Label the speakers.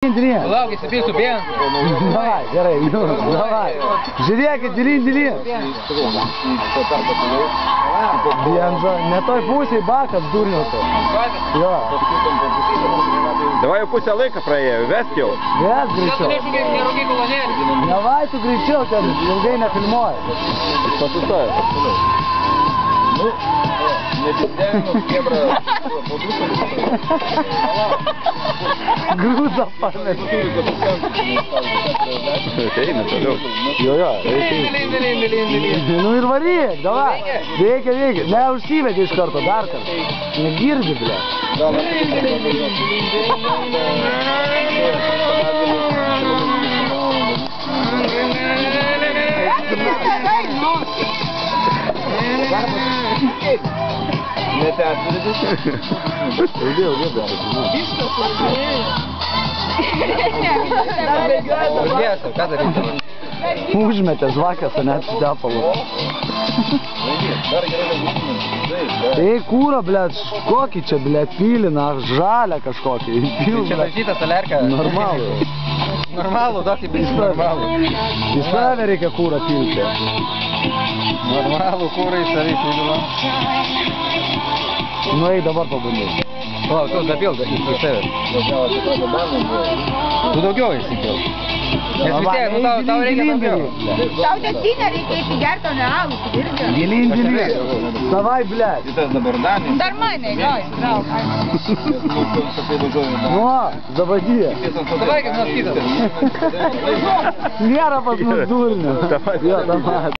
Speaker 1: Lauk, įsipilsiu bėn.
Speaker 2: Davai, gerai, davai. Žiūrėkit, dilin. Bienzo, ne toj pusėj bakas durniuotų. Jo.
Speaker 3: Davai jau pusę laiką praėjo, vesk jau.
Speaker 2: Vesk greičiau. Davai tu greičiau, ten ilgai nefilmuoji.
Speaker 3: Pasustoja.
Speaker 2: Grūzą pametė.
Speaker 3: Eina toliau.
Speaker 2: Jo, nu ir varyk, davai. Veikia. Ne, užsivedė iš karto, dar kartą. Negirdi, ble. Užmetė žvakės, o net stepalų. Ei, kūra, blėt, kokį čia, blėt, pylina, žalę kažkokį.
Speaker 1: Čia dažyta salerka.
Speaker 2: Normalų.
Speaker 1: Normalų, tokį bės normalų.
Speaker 2: Į save reikia kūrą pilti.
Speaker 1: Normalų kūrą į savį pildymą.
Speaker 2: Nu, eik dabar pabandyti.
Speaker 1: O, tu dapilda į save. Tu daugiau įsipil. Nes vis tiek, nu tau reikia daugiau.
Speaker 4: Tau degtinę reikia įsigerti, o ne alų, irgi.
Speaker 2: Gilin. Davai, blėt.
Speaker 4: Dar mane, gai, trauk.
Speaker 2: Nu, zavadyje.
Speaker 1: Davai, kaip nors kitas.
Speaker 2: Nėra pas mus durnių. Jo, davai.